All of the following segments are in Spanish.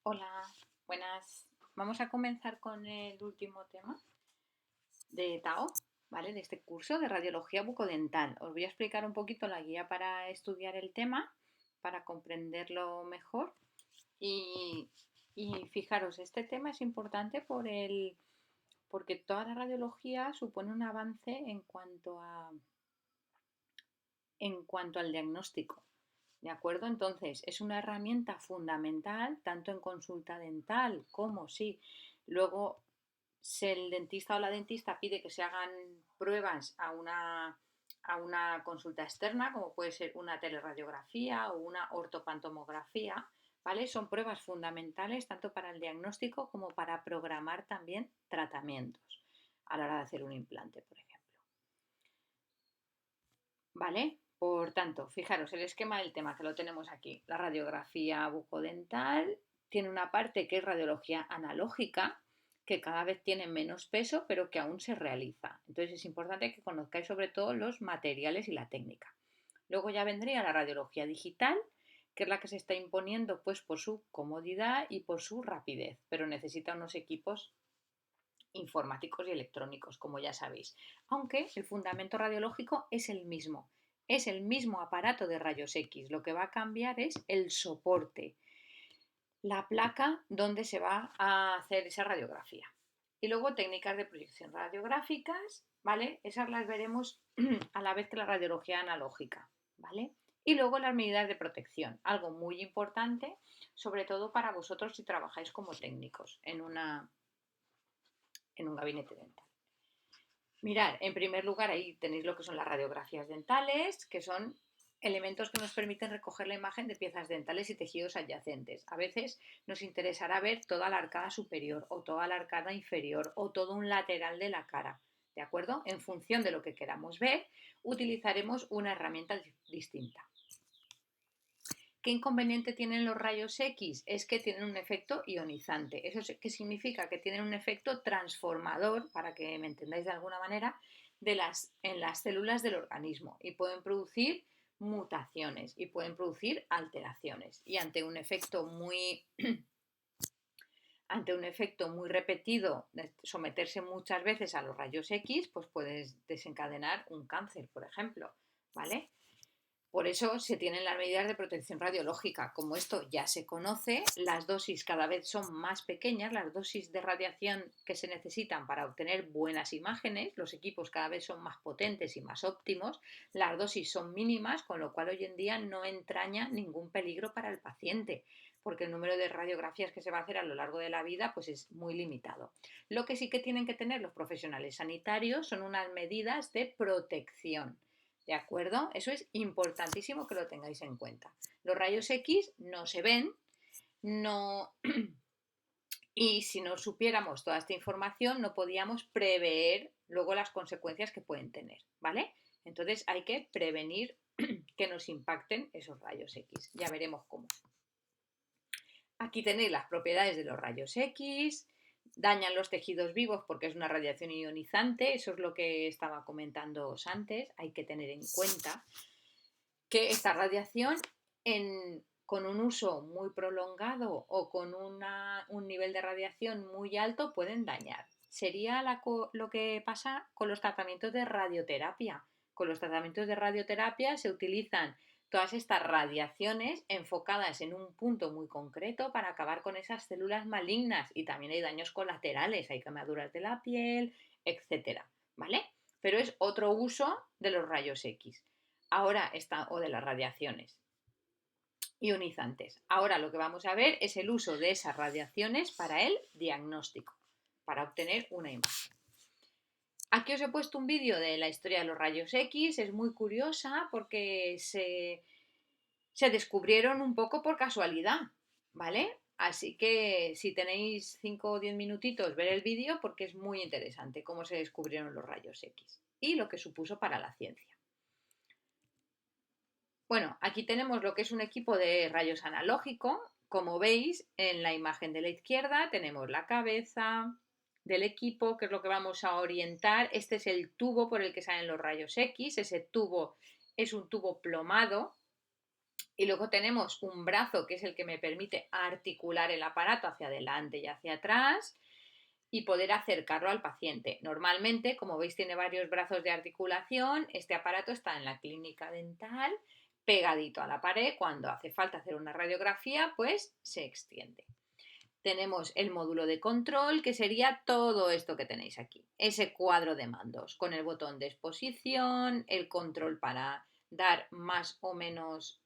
Hola, buenas. Vamos a comenzar con el último tema de Tao, ¿vale? De este curso de radiología bucodental. Os voy a explicar un poquito la guía para estudiar el tema, para comprenderlo mejor. Y, y fijaros, este tema es importante porque toda la radiología supone un avance en cuanto al diagnóstico. ¿De acuerdo? Entonces, es una herramienta fundamental tanto en consulta dental como si luego el dentista o la dentista pide que se hagan pruebas a una consulta externa, como puede ser una teleradiografía o una ortopantomografía, ¿vale? Son pruebas fundamentales tanto para el diagnóstico como para programar también tratamientos a la hora de hacer un implante, por ejemplo. ¿Vale? Por tanto, fijaros, el esquema del tema que lo tenemos aquí. La radiografía bucodental tiene una parte que es radiología analógica, que cada vez tiene menos peso, pero que aún se realiza. Entonces es importante que conozcáis sobre todo los materiales y la técnica. Luego ya vendría la radiología digital, que es la que se está imponiendo pues por su comodidad y por su rapidez, pero necesita unos equipos informáticos y electrónicos, como ya sabéis. Aunque el fundamento radiológico es el mismo. Es el mismo aparato de rayos X. Lo que va a cambiar es el soporte, la placa donde se va a hacer esa radiografía. Y luego técnicas de proyección radiográficas, ¿vale? Esas las veremos a la vez que la radiología analógica, ¿vale? Y luego las medidas de protección, algo muy importante, sobre todo para vosotros si trabajáis como técnicos en un gabinete dental. Mirad, en primer lugar, ahí tenéis lo que son las radiografías dentales, que son elementos que nos permiten recoger la imagen de piezas dentales y tejidos adyacentes. A veces nos interesará ver toda la arcada superior o toda la arcada inferior o todo un lateral de la cara. ¿De acuerdo? En función de lo que queramos ver, utilizaremos una herramienta distinta. ¿Qué inconveniente tienen los rayos X? Es que tienen un efecto ionizante. ¿Eso qué significa? Que tienen un efecto transformador, para que me entendáis de alguna manera, en las células del organismo y pueden producir mutaciones y pueden producir alteraciones. Y ante un efecto muy repetido de someterse muchas veces a los rayos X, pues puedes desencadenar un cáncer, por ejemplo, ¿vale? Por eso se tienen las medidas de protección radiológica. Como esto ya se conoce, las dosis cada vez son más pequeñas, las dosis de radiación que se necesitan para obtener buenas imágenes, los equipos cada vez son más potentes y más óptimos, las dosis son mínimas, con lo cual hoy en día no entraña ningún peligro para el paciente, porque el número de radiografías que se va a hacer a lo largo de la vida pues es muy limitado. Lo que sí que tienen que tener los profesionales sanitarios son unas medidas de protección. ¿De acuerdo? Eso es importantísimo que lo tengáis en cuenta. Los rayos X no se ven, no. Y si no supiéramos toda esta información, no podíamos prever luego las consecuencias que pueden tener, ¿vale? Entonces hay que prevenir que nos impacten esos rayos X. Ya veremos cómo. Aquí tenéis las propiedades de los rayos X, dañan los tejidos vivos porque es una radiación ionizante, eso es lo que estaba comentando antes, hay que tener en cuenta que esta radiación con un uso muy prolongado o con un nivel de radiación muy alto pueden dañar. Sería lo que pasa con los tratamientos de radioterapia. Con los tratamientos de radioterapia se utilizan todas estas radiaciones enfocadas en un punto muy concreto para acabar con esas células malignas y también hay daños colaterales, hay quemaduras de la piel, etcétera, ¿vale? Pero es otro uso de los rayos X. Ahora está, o de las radiaciones ionizantes. Ahora lo que vamos a ver es el uso de esas radiaciones para el diagnóstico, para obtener una imagen. Aquí os he puesto un vídeo de la historia de los rayos X, es muy curiosa porque se descubrieron un poco por casualidad, ¿vale? Así que si tenéis 5 o 10 minutitos, ver el vídeo porque es muy interesante cómo se descubrieron los rayos X y lo que supuso para la ciencia. Bueno, aquí tenemos lo que es un equipo de rayos analógico. Como veis, en la imagen de la izquierda tenemos la cabeza del equipo, que es lo que vamos a orientar. Este es el tubo por el que salen los rayos X. Ese tubo es un tubo plomado Y luego tenemos un brazo que es el que me permite articular el aparato hacia adelante y hacia atrás y poder acercarlo al paciente. Normalmente, como veis, tiene varios brazos de articulación. Este aparato está en la clínica dental, pegadito a la pared. Cuando hace falta hacer una radiografía, pues se extiende. Tenemos el módulo de control, que sería todo esto que tenéis aquí. Ese cuadro de mandos con el botón de exposición, el control para dar más o menos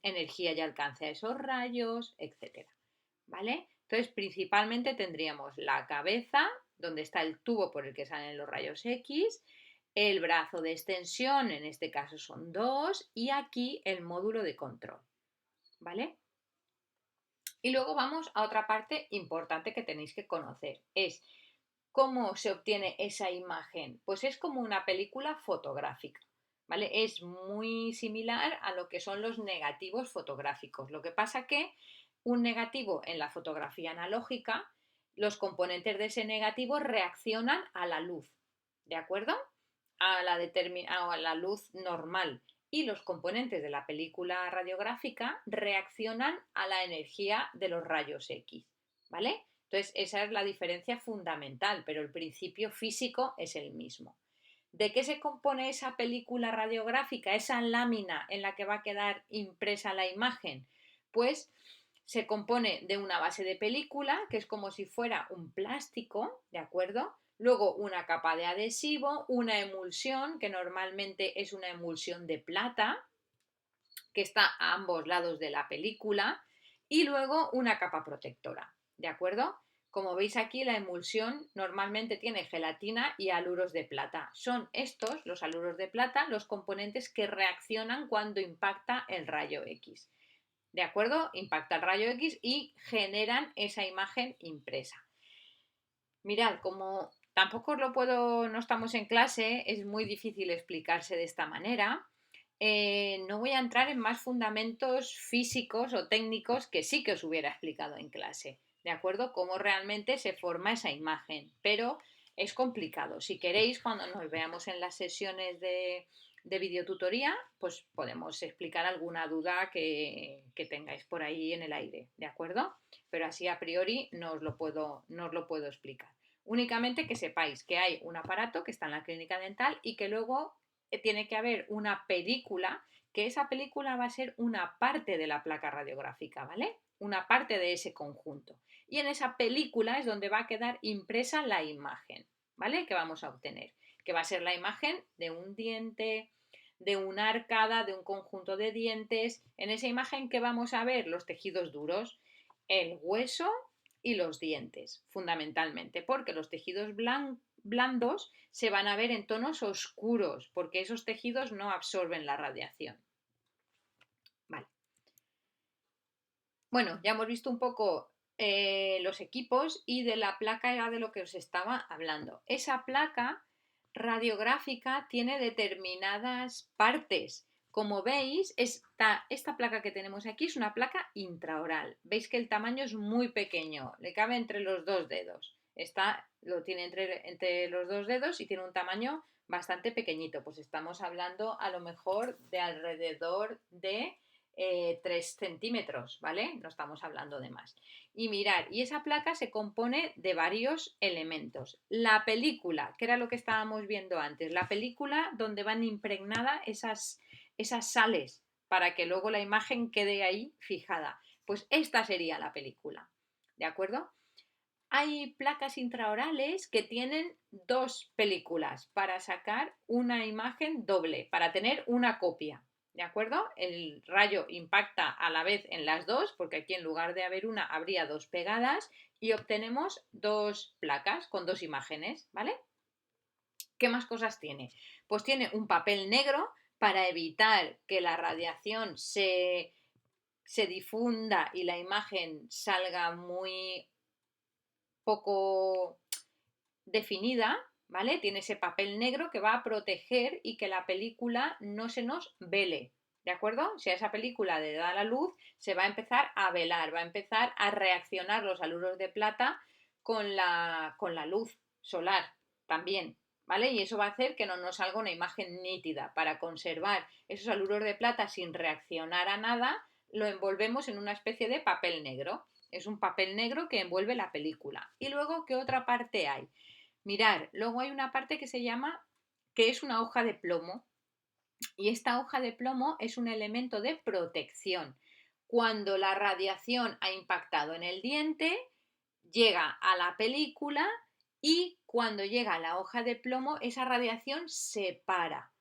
energía y alcance a esos rayos, etcétera. ¿Vale? Entonces, principalmente tendríamos la cabeza, donde está el tubo por el que salen los rayos X, el brazo de extensión, en este caso son dos, y aquí el módulo de control. ¿Vale? Y luego vamos a otra parte importante que tenéis que conocer. Es cómo se obtiene esa imagen. Pues es como una película fotográfica. ¿Vale? Es muy similar a lo que son los negativos fotográficos. Lo que pasa que un negativo en la fotografía analógica, los componentes de ese negativo reaccionan a la luz. ¿De acuerdo? A la luz normal y los componentes de la película radiográfica reaccionan a la energía de los rayos X, ¿vale? Entonces, esa es la diferencia fundamental, pero el principio físico es el mismo. ¿De qué se compone esa película radiográfica, esa lámina en la que va a quedar impresa la imagen? Pues se compone de una base de película, que es como si fuera un plástico, ¿de acuerdo? Luego una capa de adhesivo, una emulsión, que normalmente es una emulsión de plata, que está a ambos lados de la película, y luego una capa protectora, ¿de acuerdo? Como veis aquí, la emulsión normalmente tiene gelatina y haluros de plata. Son estos, los haluros de plata, los componentes que reaccionan cuando impacta el rayo X. ¿De acuerdo? Impacta el rayo X y generan esa imagen impresa. Mirad, como tampoco no estamos en clase, es muy difícil explicarse de esta manera. No voy a entrar en más fundamentos físicos o técnicos que sí que os hubiera explicado en clase, ¿de acuerdo? Cómo realmente se forma esa imagen, pero es complicado. Si queréis, cuando nos veamos en las sesiones de videotutoría, pues podemos explicar alguna duda que tengáis por ahí en el aire, ¿de acuerdo? Pero así a priori no os lo puedo explicar. Únicamente que sepáis que hay un aparato que está en la clínica dental y que luego tiene que haber una película, que esa película va a ser una parte de la placa radiográfica, ¿vale? Una parte de ese conjunto. Y en esa película es donde va a quedar impresa la imagen, ¿vale? Que vamos a obtener, que va a ser la imagen de un diente, de una arcada, de un conjunto de dientes. En esa imagen, ¿qué vamos a ver? Los tejidos duros, el hueso y los dientes, fundamentalmente, porque los tejidos blandos se van a ver en tonos oscuros, porque esos tejidos no absorben la radiación. Vale. Bueno, ya hemos visto un poco los equipos y de la placa era de lo que os estaba hablando. Esa placa radiográfica tiene determinadas partes. Como veis, esta placa que tenemos aquí es una placa intraoral. Veis que el tamaño es muy pequeño, le cabe entre los dos dedos. Lo tiene entre los dos dedos y tiene un tamaño bastante pequeñito. Pues estamos hablando a lo mejor de alrededor de 3 centímetros, ¿vale? No estamos hablando de más. Y mirar, y esa placa se compone de varios elementos. La película, que era lo que estábamos viendo antes, la película donde van impregnadas esas sales para que luego la imagen quede ahí fijada. Pues esta sería la película, ¿de acuerdo? Hay placas intraorales que tienen dos películas para sacar una imagen doble, para tener una copia. ¿De acuerdo? El rayo impacta a la vez en las dos, porque aquí en lugar de haber una, habría dos pegadas y obtenemos dos placas con dos imágenes, ¿vale? ¿Qué más cosas tiene? Pues tiene un papel negro para evitar que la radiación se difunda y la imagen salga muy poco definida, ¿vale? Tiene ese papel negro que va a proteger y que la película no se nos vele, ¿de acuerdo? Si a esa película le da la luz, se va a empezar a velar, va a empezar a reaccionar los haluros de plata con la luz solar también, ¿vale? Y eso va a hacer que no nos salga una imagen nítida. Para conservar esos haluros de plata sin reaccionar a nada, lo envolvemos en una especie de papel negro. Es un papel negro que envuelve la película. Y luego, ¿qué otra parte hay? Mirar, luego hay una parte que se llama, que es una hoja de plomo. Y esta hoja de plomo es un elemento de protección. Cuando la radiación ha impactado en el diente, llega a la película y cuando llega a la hoja de plomo, esa radiación se para,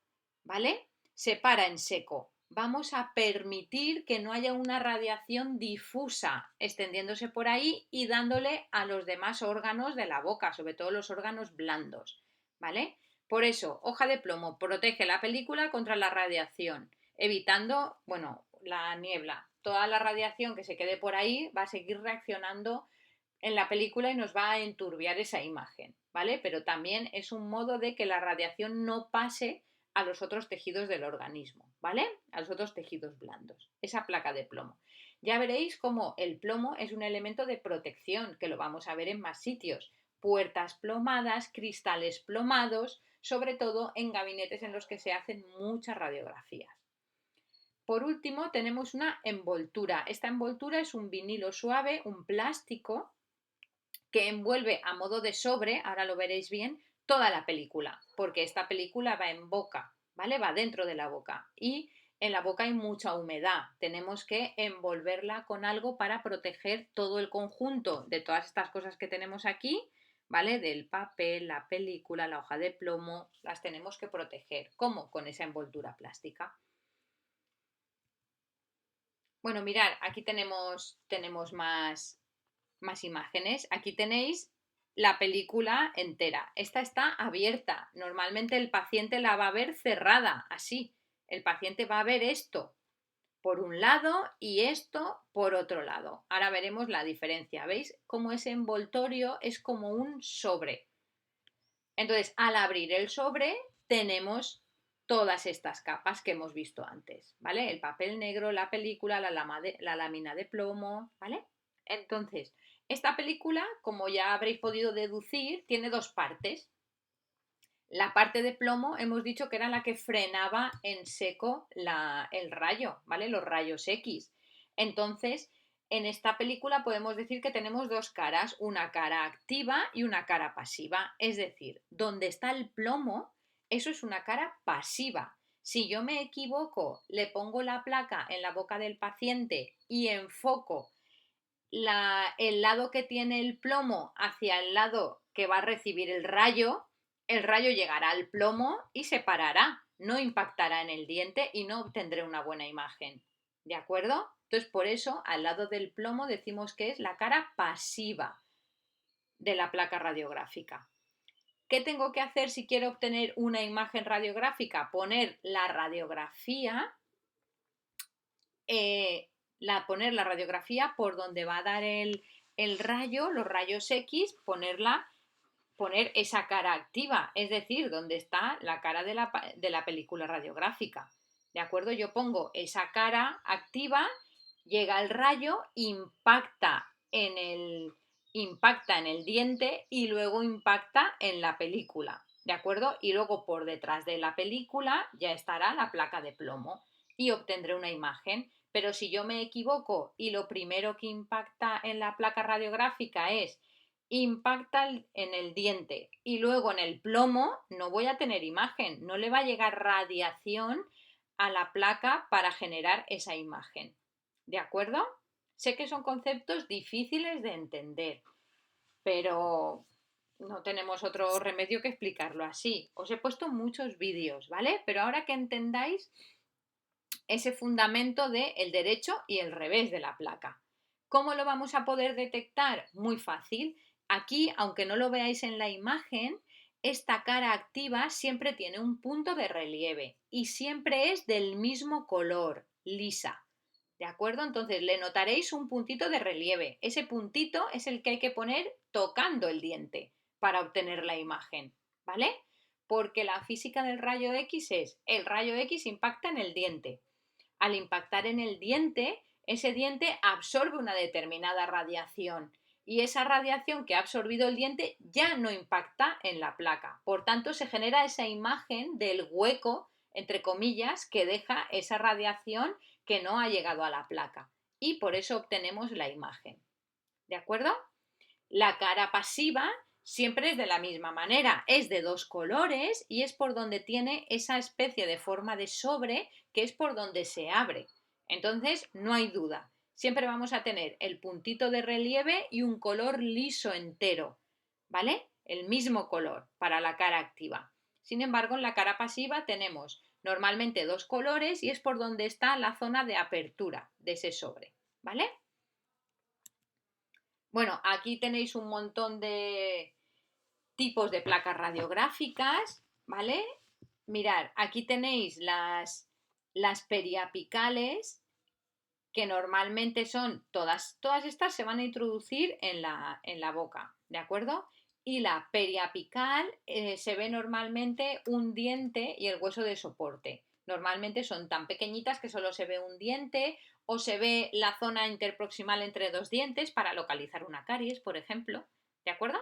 ¿vale? Se para en seco. Vamos a permitir que no haya una radiación difusa extendiéndose por ahí y dándole a los demás órganos de la boca, sobre todo los órganos blandos, ¿vale? Por eso, hoja de plomo protege la película contra la radiación, evitando, bueno, la niebla. Toda la radiación que se quede por ahí va a seguir reaccionando en la película y nos va a enturbiar esa imagen, ¿vale? Pero también es un modo de que la radiación no pase a los otros tejidos del organismo, ¿vale? A los otros tejidos blandos. Esa placa de plomo. Ya veréis cómo el plomo es un elemento de protección, que lo vamos a ver en más sitios. Puertas plomadas, cristales plomados, sobre todo en gabinetes en los que se hacen muchas radiografías. Por último, tenemos una envoltura. Esta envoltura es un vinilo suave, un plástico, que envuelve a modo de sobre, ahora lo veréis bien, toda la película, porque esta película va en boca, ¿vale? Va dentro de la boca y en la boca hay mucha humedad. Tenemos que envolverla con algo para proteger todo el conjunto de todas estas cosas que tenemos aquí, ¿vale? Del papel, la película, la hoja de plomo, las tenemos que proteger. ¿Cómo? Con esa envoltura plástica. Bueno, mirad, aquí tenemos más imágenes. Aquí tenéis la película entera. Esta está abierta. Normalmente el paciente la va a ver cerrada, así. El paciente va a ver esto por un lado y esto por otro lado. Ahora veremos la diferencia. ¿Veis cómo ese envoltorio es como un sobre? Entonces, al abrir el sobre, tenemos todas estas capas que hemos visto antes, ¿vale? El papel negro, la película, la lámina de plomo, ¿vale? Entonces, esta película, como ya habréis podido deducir, tiene dos partes. La parte de plomo hemos dicho que era la que frenaba en seco el rayo, ¿vale? Los rayos X. Entonces, en esta película podemos decir que tenemos dos caras, una cara activa y una cara pasiva. Es decir, donde está el plomo, eso es una cara pasiva. Si yo me equivoco, le pongo la placa en la boca del paciente y enfoco el lado que tiene el plomo hacia el lado que va a recibir el rayo llegará al plomo y se parará, no impactará en el diente y no obtendré una buena imagen. ¿De acuerdo? Entonces, por eso, al lado del plomo decimos que es la cara pasiva de la placa radiográfica. ¿Qué tengo que hacer si quiero obtener una imagen radiográfica? Poner la radiografía poner la radiografía por donde va a dar el rayo, los rayos X, poner esa cara activa, es decir, donde está la cara de la película radiográfica. ¿De acuerdo? Yo pongo esa cara activa, llega el rayo, impacta en el diente y luego impacta en la película. ¿De acuerdo? Y luego por detrás de la película ya estará la placa de plomo y obtendré una imagen. Pero si yo me equivoco y lo primero que impacta en la placa radiográfica impacta en el diente y luego en el plomo, no voy a tener imagen, no le va a llegar radiación a la placa para generar esa imagen. ¿De acuerdo? Sé que son conceptos difíciles de entender, pero no tenemos otro remedio que explicarlo así. Os he puesto muchos vídeos, ¿vale? Pero ahora que entendáis ese fundamento del derecho y el revés de la placa. ¿Cómo lo vamos a poder detectar? Muy fácil. Aquí, aunque no lo veáis en la imagen, esta cara activa siempre tiene un punto de relieve y siempre es del mismo color, lisa. ¿De acuerdo? Entonces le notaréis un puntito de relieve. Ese puntito es el que hay que poner tocando el diente para obtener la imagen, ¿vale? Porque la física del rayo X es, el rayo X impacta en el diente. Al impactar en el diente, ese diente absorbe una determinada radiación y esa radiación que ha absorbido el diente ya no impacta en la placa. Por tanto, se genera esa imagen del hueco, entre comillas, que deja esa radiación que no ha llegado a la placa y por eso obtenemos la imagen. ¿De acuerdo? La cara pasiva siempre es de la misma manera, es de dos colores y es por donde tiene esa especie de forma de sobre que es por donde se abre. Entonces, no hay duda, siempre vamos a tener el puntito de relieve y un color liso entero, ¿vale? El mismo color para la cara activa. Sin embargo, en la cara pasiva tenemos normalmente dos colores y es por donde está la zona de apertura de ese sobre, ¿vale? Bueno, aquí tenéis un montón de tipos de placas radiográficas, ¿vale? Mirad, aquí tenéis las periapicales, que normalmente son todas estas se van a introducir en la boca, ¿de acuerdo? Y la periapical se ve normalmente un diente y el hueso de soporte. Normalmente son tan pequeñitas que solo se ve un diente o se ve la zona interproximal entre dos dientes para localizar una caries, por ejemplo, ¿de acuerdo?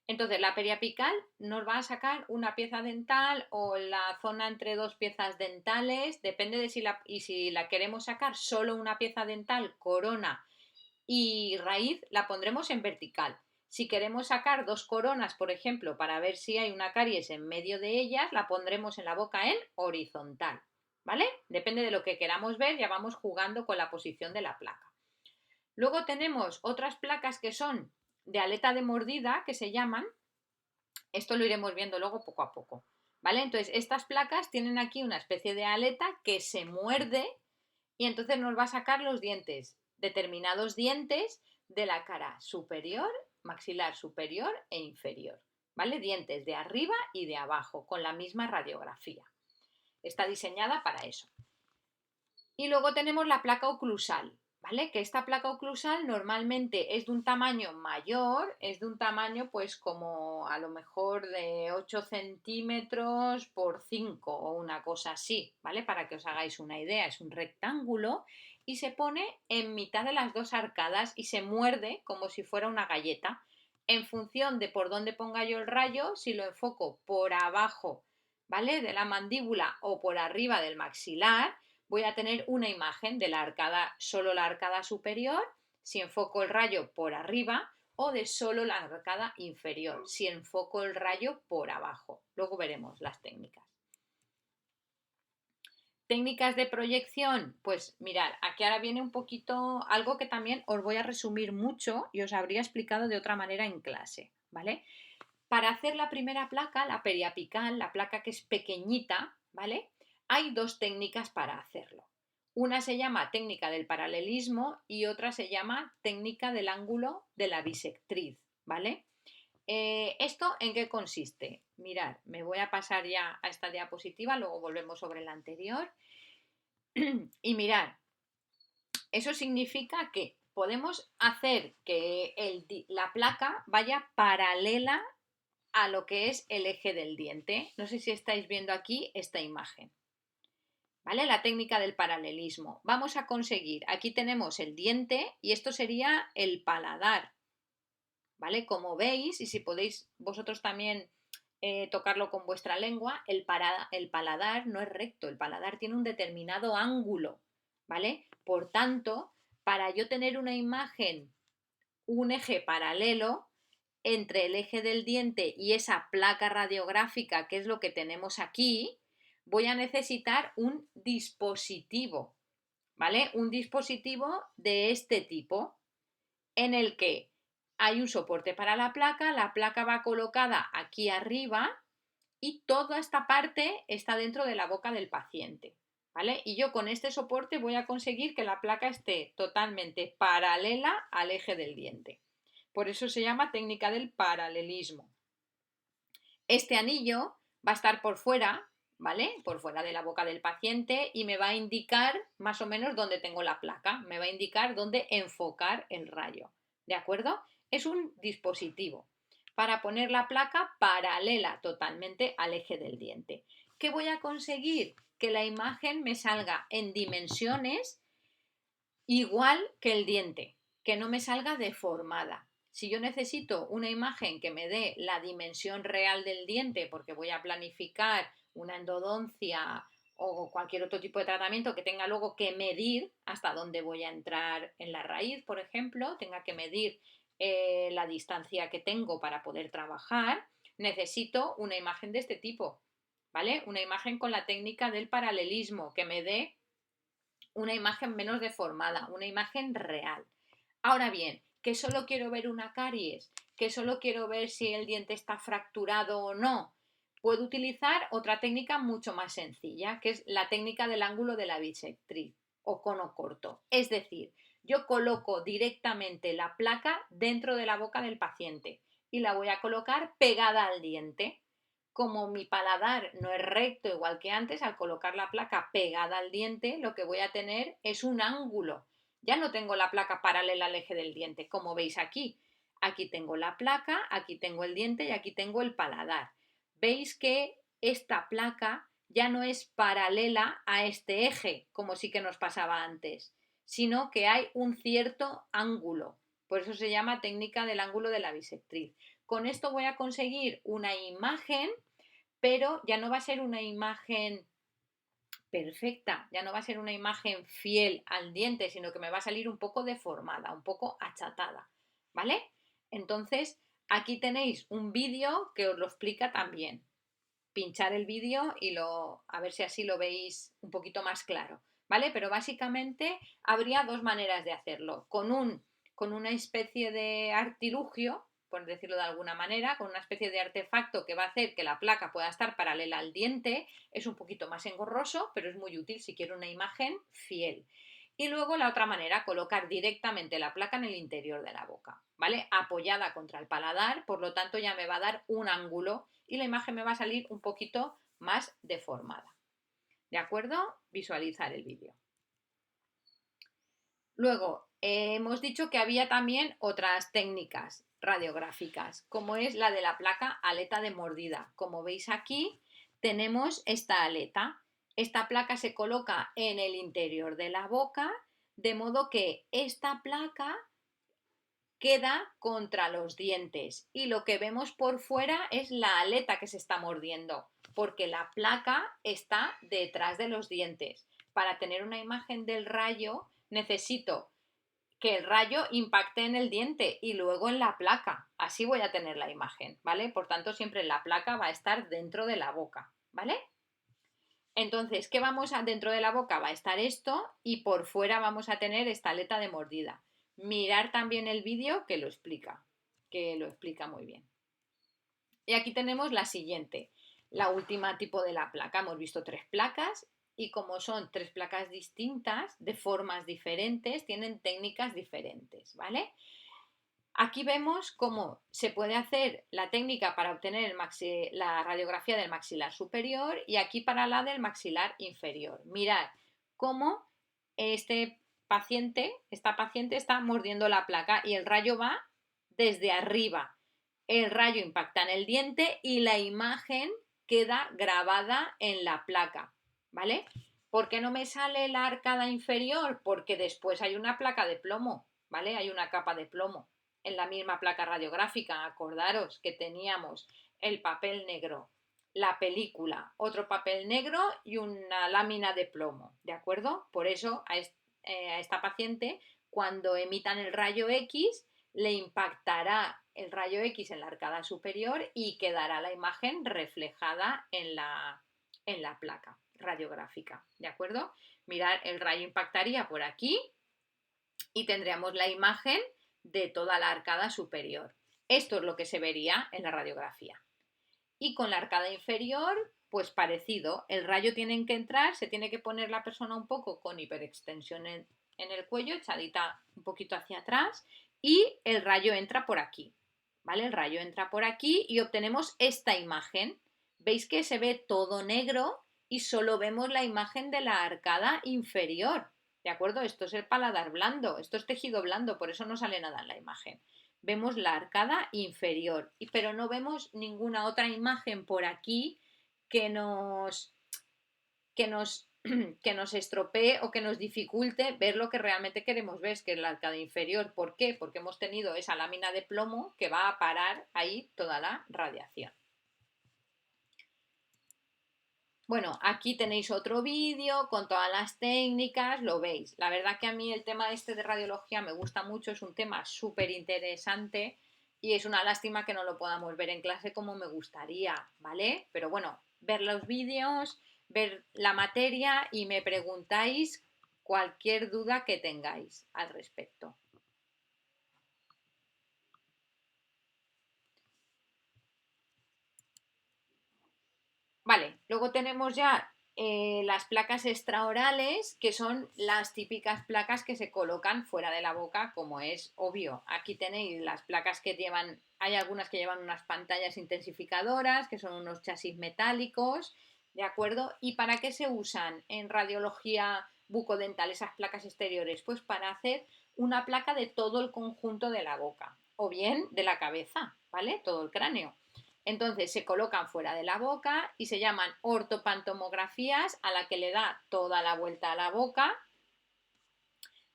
Entonces, la periapical nos va a sacar una pieza dental o la zona entre dos piezas dentales, depende de si la queremos sacar solo una pieza dental, corona y raíz, la pondremos en vertical. Si queremos sacar dos coronas, por ejemplo, para ver si hay una caries en medio de ellas, la pondremos en la boca en horizontal, ¿vale? Depende de lo que queramos ver, ya vamos jugando con la posición de la placa. Luego tenemos otras placas que son de aleta de mordida, que se llaman. Esto lo iremos viendo luego poco a poco, ¿vale? Entonces, estas placas tienen aquí una especie de aleta que se muerde y entonces nos va a sacar los dientes, determinados dientes de la cara superior, maxilar superior e inferior, ¿vale? Dientes de arriba y de abajo, con la misma radiografía. Está diseñada para eso. Y luego tenemos la placa oclusal, ¿vale? Que esta placa oclusal normalmente es de un tamaño mayor, es de un tamaño pues como a lo mejor de 8 centímetros por 5 o una cosa así, ¿vale? Para que os hagáis una idea, es un rectángulo y se pone en mitad de las dos arcadas y se muerde como si fuera una galleta. En función de por dónde ponga yo el rayo, si lo enfoco por abajo, ¿vale? De la mandíbula o por arriba del maxilar, voy a tener una imagen de la arcada, solo la arcada superior, si enfoco el rayo por arriba, o de solo la arcada inferior, si enfoco el rayo por abajo. Luego veremos las técnicas. Técnicas de proyección, pues mirad, aquí ahora viene un poquito algo que también os voy a resumir mucho y os habría explicado de otra manera en clase, ¿vale? Para hacer la primera placa, la periapical, la placa que es pequeñita, ¿vale? Hay dos técnicas para hacerlo. Una se llama técnica del paralelismo y otra se llama técnica del ángulo de la bisectriz, ¿vale? ¿Esto en qué consiste? Mirad, me voy a pasar ya a esta diapositiva, luego volvemos sobre la anterior. Y mirad, eso significa que podemos hacer que la placa vaya paralela a lo que es el eje del diente. No sé si estáis viendo aquí esta imagen. ¿Vale? La técnica del paralelismo. Vamos a conseguir, aquí tenemos el diente y esto sería el paladar. ¿Vale? Como veis, y si podéis vosotros también tocarlo con vuestra lengua, el paladar no es recto, el paladar tiene un determinado ángulo, ¿vale? Por tanto, para yo tener una imagen, un eje paralelo entre el eje del diente y esa placa radiográfica, que es lo que tenemos aquí, voy a necesitar un dispositivo, ¿vale? Un dispositivo de este tipo, en el que hay un soporte para la placa va colocada aquí arriba y toda esta parte está dentro de la boca del paciente, ¿vale? Y yo con este soporte voy a conseguir que la placa esté totalmente paralela al eje del diente. Por eso se llama técnica del paralelismo. Este anillo va a estar por fuera, ¿vale? Por fuera de la boca del paciente y me va a indicar más o menos dónde tengo la placa, me va a indicar dónde enfocar el rayo, ¿de acuerdo? Es un dispositivo para poner la placa paralela totalmente al eje del diente. ¿Qué voy a conseguir? Que la imagen me salga en dimensiones igual que el diente, que no me salga deformada. Si yo necesito una imagen que me dé la dimensión real del diente porque voy a planificar una endodoncia o cualquier otro tipo de tratamiento que tenga luego que medir hasta dónde voy a entrar en la raíz, por ejemplo, tenga que medir la distancia que tengo para poder trabajar, necesito una imagen de este tipo, ¿vale? Una imagen con la técnica del paralelismo que me dé una imagen menos deformada, una imagen real. Ahora bien, que solo quiero ver una caries, que solo quiero ver si el diente está fracturado o no, puedo utilizar otra técnica mucho más sencilla, que es la técnica del ángulo de la bisectriz o cono corto. Es decir, yo coloco directamente la placa dentro de la boca del paciente y la voy a colocar pegada al diente. Como mi paladar no es recto igual que antes, al colocar la placa pegada al diente, lo que voy a tener es un ángulo. Ya no tengo la placa paralela al eje del diente, como veis aquí. Aquí tengo la placa, aquí tengo el diente y aquí tengo el paladar. Veis que esta placa ya no es paralela a este eje, como sí que nos pasaba antes, sino que hay un cierto ángulo. Por eso se llama técnica del ángulo de la bisectriz. Con esto voy a conseguir una imagen, pero ya no va a ser una imagen perfecta, ya no va a ser una imagen fiel al diente, sino que me va a salir un poco deformada, un poco achatada, ¿vale? Entonces, aquí tenéis un vídeo que os lo explica también. Pinchar el vídeo y a ver si así lo veis un poquito más claro, ¿vale? Pero básicamente habría dos maneras de hacerlo, con una especie de artilugio, por decirlo de alguna manera, con una especie de artefacto que va a hacer que la placa pueda estar paralela al diente. Es un poquito más engorroso, pero es muy útil si quiero una imagen fiel. Y luego la otra manera, colocar directamente la placa en el interior de la boca, ¿vale? Apoyada contra el paladar, por lo tanto ya me va a dar un ángulo y la imagen me va a salir un poquito más deformada. ¿De acuerdo? Visualizar el vídeo. Luego, hemos dicho que había también otras técnicas radiográficas, como es la de la placa aleta de mordida. Como veis aquí, tenemos esta aleta. Esta placa se coloca en el interior de la boca, de modo que esta placa queda contra los dientes y lo que vemos por fuera es la aleta que se está mordiendo, porque la placa está detrás de los dientes. Para tener una imagen del rayo necesito que el rayo impacte en el diente y luego en la placa. Así voy a tener la imagen, ¿vale? Por tanto, siempre la placa va a estar dentro de la boca, ¿vale? Entonces, ¿qué vamos a dentro de la boca? Va a estar esto y por fuera vamos a tener esta aleta de mordida. Mirar también el vídeo que lo explica muy bien. Y aquí tenemos la siguiente, la última tipo de la placa. Hemos visto tres placas y como son tres placas distintas, de formas diferentes, tienen técnicas diferentes, ¿vale? Aquí vemos cómo se puede hacer la técnica para obtener la radiografía del maxilar superior y aquí para la del maxilar inferior. Mirad cómo esta paciente está mordiendo la placa y el rayo va desde arriba. El rayo impacta en el diente y la imagen queda grabada en la placa, ¿vale? ¿Por qué no me sale la arcada inferior? Porque después hay una placa de plomo, ¿vale? Hay una capa de plomo en la misma placa radiográfica. Acordaros que teníamos el papel negro, la película, otro papel negro y una lámina de plomo, ¿de acuerdo? Por eso a esta paciente, cuando emitan el rayo X, le impactará el rayo X en la arcada superior y quedará la imagen reflejada en la placa radiográfica, ¿de acuerdo? Mirad, el rayo impactaría por aquí y tendríamos la imagen de toda la arcada superior. Esto es lo que se vería en la radiografía. Y con la arcada inferior, pues parecido, el rayo tiene que entrar, se tiene que poner la persona un poco con hiperextensión en el cuello, echadita un poquito hacia atrás, y el rayo entra por aquí, ¿vale? El rayo entra por aquí y obtenemos esta imagen. ¿Veis que se ve todo negro y solo vemos la imagen de la arcada inferior? ¿De acuerdo? Esto es el paladar blando, esto es tejido blando, por eso no sale nada en la imagen. Vemos la arcada inferior, pero no vemos ninguna otra imagen por aquí que nos, que nos, que nos estropee o que nos dificulte ver lo que realmente queremos ver, que es la arcada inferior. ¿Por qué? Porque hemos tenido esa lámina de plomo que va a parar ahí toda la radiación. Bueno, aquí tenéis otro vídeo con todas las técnicas, lo veis. La verdad que a mí el tema este de radiología me gusta mucho, es un tema súper interesante y es una lástima que no lo podamos ver en clase como me gustaría, ¿vale? Pero bueno, ver los vídeos, ver la materia y me preguntáis cualquier duda que tengáis al respecto. Vale, luego tenemos ya las placas extraorales, que son las típicas placas que se colocan fuera de la boca, como es obvio. Aquí tenéis las placas que llevan, hay algunas que llevan unas pantallas intensificadoras, que son unos chasis metálicos, ¿de acuerdo? ¿Y para qué se usan en radiología bucodental esas placas exteriores? Pues para hacer una placa de todo el conjunto de la boca, o bien de la cabeza, ¿vale? Todo el cráneo. Entonces se colocan fuera de la boca y se llaman ortopantomografías, a la que le da toda la vuelta a la boca.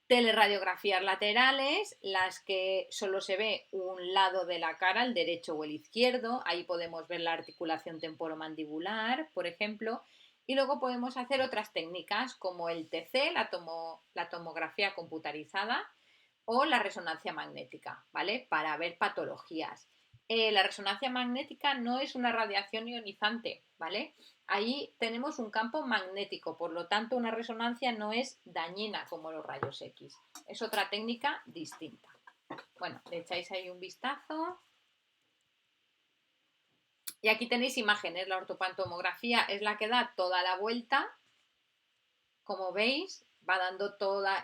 Teleradiografías laterales, las que solo se ve un lado de la cara, el derecho o el izquierdo. Ahí podemos ver la articulación temporomandibular, por ejemplo. Y luego podemos hacer otras técnicas como el TC, la tomografía computarizada, o la resonancia magnética, ¿vale? Para ver patologías. La resonancia magnética no es una radiación ionizante, ¿vale? Ahí tenemos un campo magnético, por lo tanto una resonancia no es dañina como los rayos X. Es otra técnica distinta. Bueno, le echáis ahí un vistazo. Y aquí tenéis imágenes. La ortopantomografía es la que da toda la vuelta. Como veis, va dando toda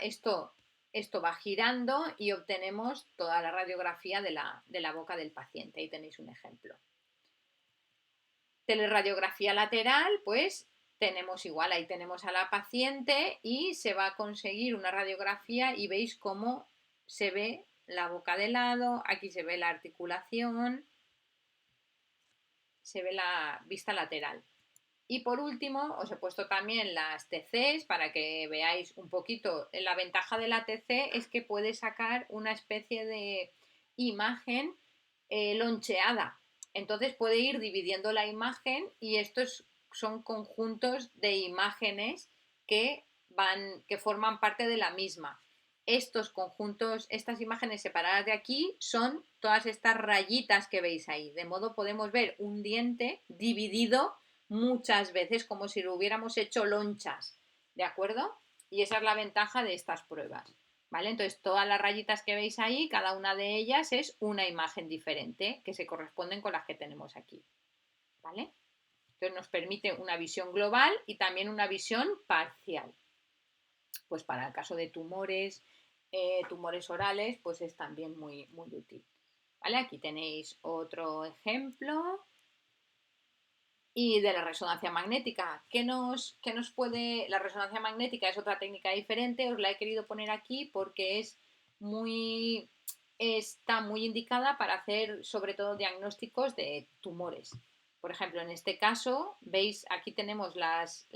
esto va girando y obtenemos toda la radiografía de la boca del paciente. Ahí tenéis un ejemplo. Teleradiografía lateral, pues tenemos igual, ahí tenemos a la paciente y se va a conseguir una radiografía y veis cómo se ve la boca de lado, aquí se ve la articulación, se ve la vista lateral. Y por último, os he puesto también las TCs para que veáis un poquito. La ventaja de la TC es que puede sacar una especie de imagen loncheada. Entonces puede ir dividiendo la imagen y estos son conjuntos de imágenes que que forman parte de la misma. Estos conjuntos, estas imágenes separadas de aquí son todas estas rayitas que veis ahí. De modo podemos ver un diente dividido muchas veces como si lo hubiéramos hecho lonchas, ¿de acuerdo? Y esa es la ventaja de estas pruebas, ¿vale? Entonces todas las rayitas que veis ahí, cada una de ellas es una imagen diferente que se corresponden con las que tenemos aquí, ¿vale? Entonces nos permite una visión global y también una visión parcial. Pues para el caso de tumores, tumores orales, pues es también muy, muy útil. ¿Vale? Aquí tenéis otro ejemplo. Y de la resonancia magnética. Qué nos puede...? La resonancia magnética es otra técnica diferente, os la he querido poner aquí porque es muy... está muy indicada para hacer sobre todo diagnósticos de tumores. Por ejemplo, en este caso, veis, aquí tenemos las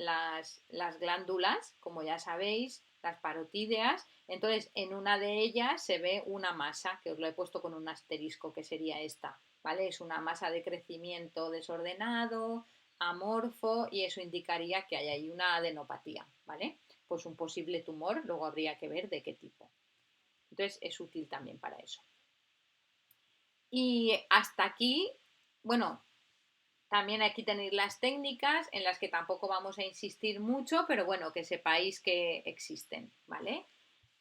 glándulas, como ya sabéis, las parotídeas. Entonces, en una de ellas se ve una masa, que os lo he puesto con un asterisco, que sería esta. ¿Vale? Es una masa de crecimiento desordenado, amorfo, y eso indicaría que hay ahí una adenopatía, ¿vale? Pues un posible tumor, luego habría que ver de qué tipo. Entonces es útil también para eso. Y hasta aquí, bueno, también aquí tenéis las técnicas en las que tampoco vamos a insistir mucho, pero bueno, que sepáis que existen, ¿vale?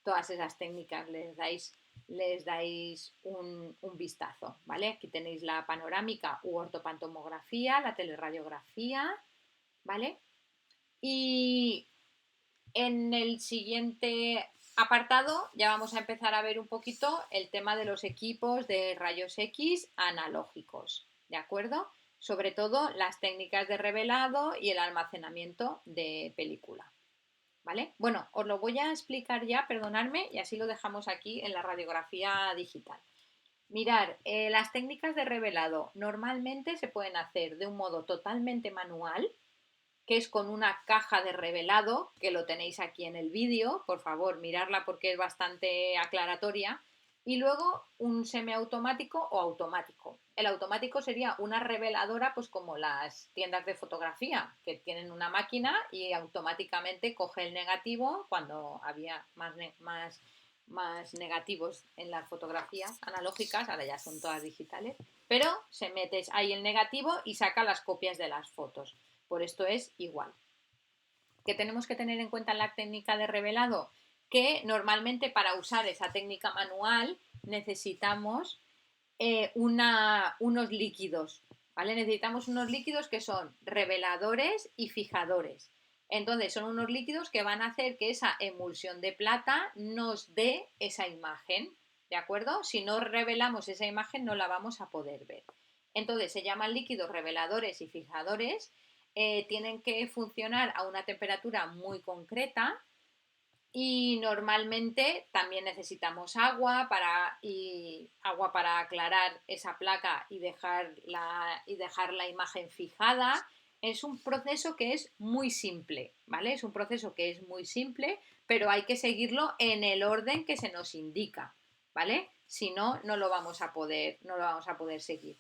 Todas esas técnicas les dais un vistazo, ¿vale? Aquí tenéis la panorámica u ortopantomografía, la teleradiografía, ¿vale? Y en el siguiente apartado ya vamos a empezar a ver un poquito el tema de los equipos de rayos X analógicos, ¿de acuerdo? Sobre todo las técnicas de revelado y el almacenamiento de película. ¿Vale? Bueno, os lo voy a explicar ya, perdonadme, y así lo dejamos aquí en la radiografía digital. Mirar, las técnicas de revelado normalmente se pueden hacer de un modo totalmente manual, que es con una caja de revelado, que lo tenéis aquí en el vídeo, por favor, mirarla porque es bastante aclaratoria, y luego un semiautomático o automático. El automático sería una reveladora, pues como las tiendas de fotografía, que tienen una máquina y automáticamente coge el negativo cuando había más negativos en las fotografías analógicas, ahora ya son todas digitales, pero se metes ahí el negativo y saca las copias de las fotos. Por esto es igual. ¿Qué tenemos que tener en cuenta en la técnica de revelado? Que normalmente para usar esa técnica manual necesitamos unos líquidos, ¿vale? Necesitamos unos líquidos que son reveladores y fijadores. Entonces son unos líquidos que van a hacer que esa emulsión de plata nos dé esa imagen, ¿de acuerdo? Si no revelamos esa imagen no la vamos a poder ver. Entonces se llaman líquidos reveladores y fijadores, tienen que funcionar a una temperatura muy concreta y normalmente también necesitamos agua para aclarar esa placa y dejar la imagen fijada. Es un proceso que es muy simple, ¿vale? Es un proceso que es muy simple, pero hay que seguirlo en el orden que se nos indica, ¿vale? Si no, no lo vamos a poder seguir.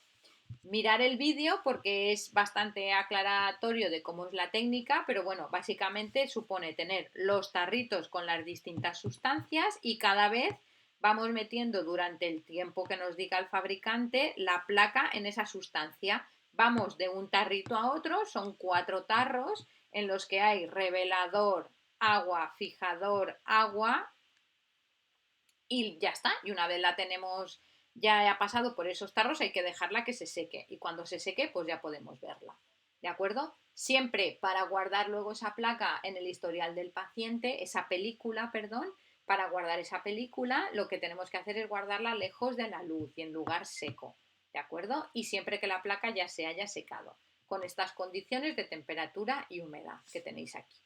Mirar el vídeo porque es bastante aclaratorio de cómo es la técnica, pero bueno, básicamente supone tener los tarritos con las distintas sustancias y cada vez vamos metiendo durante el tiempo que nos diga el fabricante la placa en esa sustancia. Vamos de un tarrito a otro, son 4 tarros en los que hay revelador, agua, fijador, agua y ya está. Y una vez la tenemos ya ha pasado por esos tarros, hay que dejarla que se seque. Y cuando se seque, pues ya podemos verla. ¿De acuerdo? Siempre para guardar luego esa placa en el historial del paciente, esa película, perdón, para guardar esa película, lo que tenemos que hacer es guardarla lejos de la luz y en lugar seco. ¿De acuerdo? Y siempre que la placa ya se haya secado, con estas condiciones de temperatura y humedad que tenéis aquí.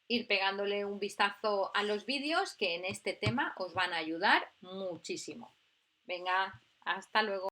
Ir pegándole un vistazo a los vídeos que en este tema os van a ayudar muchísimo. Venga, hasta luego.